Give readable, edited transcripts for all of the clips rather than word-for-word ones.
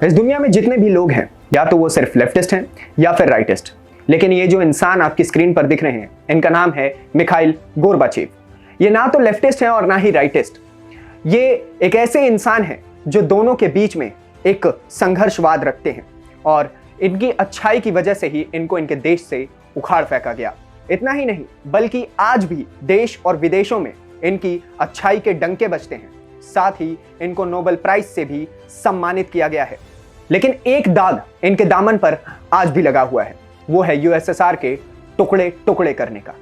इस दुनिया में जितने भी लोग हैं या तो वो सिर्फ लेफ्टिस्ट हैं या फिर राइटिस्ट, लेकिन ये जो इंसान आपकी स्क्रीन पर दिख रहे हैं इनका नाम है मिखाइल गोर्बाचेव। ये ना तो लेफ्टिस्ट हैं और ना ही राइटिस्ट। ये एक ऐसे इंसान हैं जो दोनों के बीच में एक संघर्षवाद रखते हैं और इनकी अच्छाई की वजह से ही इनको इनके देश से उखाड़ फेंका गया। इतना ही नहीं बल्कि आज भी देश और विदेशों में इनकी अच्छाई के डंके बजते हैं। साथ ही इनको नोबेल प्राइज से भी सम्मानित किया गया है। लेकिन एक दाग इनके दामन पर आज भी लगा हुआ है, वो है यूएसएसआर के टुकड़े टुकड़े करने का।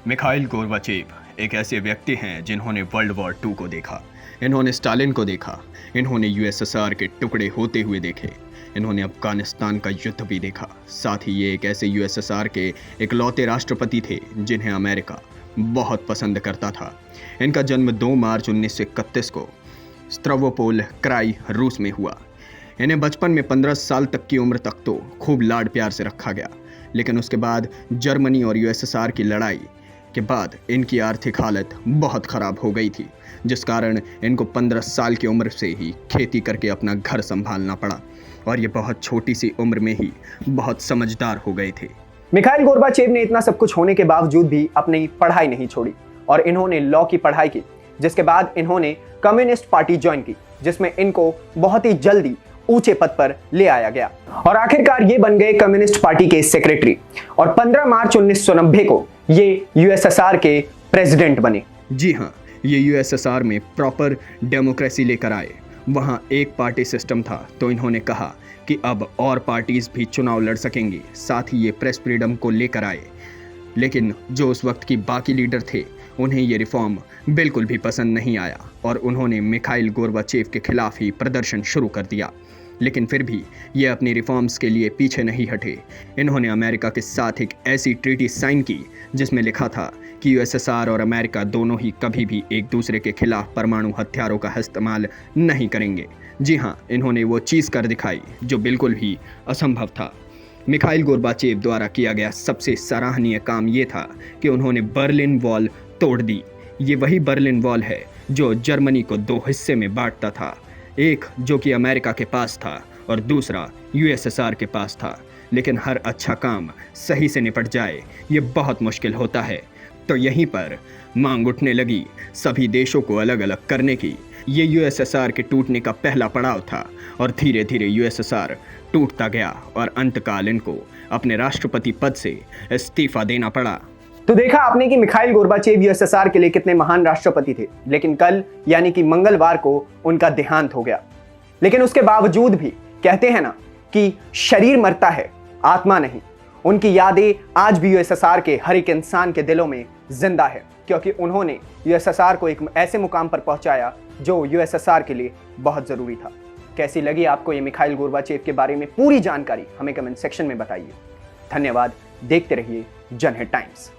मिखाइल गोर्बाचेव एक ऐसे व्यक्ति हैं जिन्होंने वर्ल्ड वॉर 2 को देखा, इन्होंने स्टालिन को देखा, इन्होंने यूएसएसआर के टुकड़े होते हुए देखे, इन्होंने अफगानिस्तान का युद्ध भी देखा। साथ ही ये एक ऐसे यूएसएसआर के इकलौते राष्ट्रपति थे जिन्हें अमेरिका बहुत पसंद करता था। इनका जन्म 2 मार्च 1931 को स्त्रावोपोल क्राई रूस में हुआ। इन्हें बचपन में 15 साल तक की उम्र तक तो खूब लाड प्यार से रखा गया, लेकिन उसके बाद जर्मनी और यूएसएसआर की लड़ाई के बाद इनकी आर्थिक हालत बहुत ख़राब हो गई थी, जिस कारण इनको 15 साल की उम्र से ही खेती करके अपना घर संभालना पड़ा और ये बहुत छोटी सी उम्र में ही बहुत समझदार हो गए थे। मिखाइल गोर्बाचेव ने इतना सब कुछ होने के बावजूद भी अपनी पढ़ाई नहीं छोड़ी और इन्होंने लॉ की पढ़ाई की, जिसके बाद इन्होंने कम्युनिस्ट पार्टी ज्वाइन की, जिसमें इनको बहुत ही जल्दी ऊंचे पद पर ले आया गया और आखिरकार ये बन गए कम्युनिस्ट पार्टी के सेक्रेटरी और 15 मार्च 1990 को ये यूएसएसआर के प्रेसिडेंट बने। जी हाँ, ये यूएसएसआर में प्रॉपर डेमोक्रेसी लेकर आए। वहाँ एक पार्टी सिस्टम था, तो इन्होंने कहा कि अब और पार्टीज भी चुनाव लड़ सकेंगी। साथ ही ये प्रेस फ्रीडम को लेकर आए, लेकिन जो उस वक्त की बाकी लीडर थे उन्हें ये रिफॉर्म बिल्कुल भी पसंद नहीं आया और उन्होंने मिखाइल गोर्बाचेव के खिलाफ ही प्रदर्शन शुरू कर दिया। लेकिन फिर भी ये अपनी रिफॉर्म्स के लिए पीछे नहीं हटे। इन्होंने अमेरिका के साथ एक ऐसी ट्रीटी साइन की जिसमें लिखा था कि यूएसएसआर और अमेरिका दोनों ही कभी भी एक दूसरे के खिलाफ परमाणु हथियारों का इस्तेमाल नहीं करेंगे। जी हाँ, इन्होंने वो चीज़ कर दिखाई जो बिल्कुल भी असंभव था। मिखाइल गोर्बाचेव द्वारा किया गया सबसे सराहनीय काम ये था कि उन्होंने बर्लिन वॉल तोड़ दी। ये वही बर्लिन वॉल है जो जर्मनी को 2 हिस्से में बांटता था, एक जो कि अमेरिका के पास था और दूसरा यूएसएसआर के पास था। लेकिन हर अच्छा काम सही से निपट जाए ये बहुत मुश्किल होता है, तो यहीं पर मांग उठने लगी सभी देशों को अलग अलग करने की। ये यूएसएसआर के टूटने का पहला पड़ाव था और धीरे धीरे यूएसएसआर टूटता गया और अंतकाल इनको अपने राष्ट्रपति पद से इस्तीफा देना पड़ा। तो देखा आपने कि मिखाइल गोर्बाचेव यूएसएसआर के लिए कितने महान राष्ट्रपति थे, लेकिन कल यानी कि मंगलवार को उनका देहांत हो गया। लेकिन उसके बावजूद भी कहते हैं ना कि शरीर मरता है, आत्मा नहीं। उनकी यादें आज भी यूएसएसआर के हर एक इंसान के दिलों में जिंदा है, क्योंकि उन्होंने यूएसएसआर को एक ऐसे मुकाम पर पहुंचाया जो यूएसएसआर के लिए बहुत जरूरी था। कैसी लगी आपको ये मिखाइल गोर्बाचेव के बारे में पूरी जानकारी हमें कमेंट सेक्शन में बताइए। धन्यवाद। देखते रहिए जनहित टाइम्स।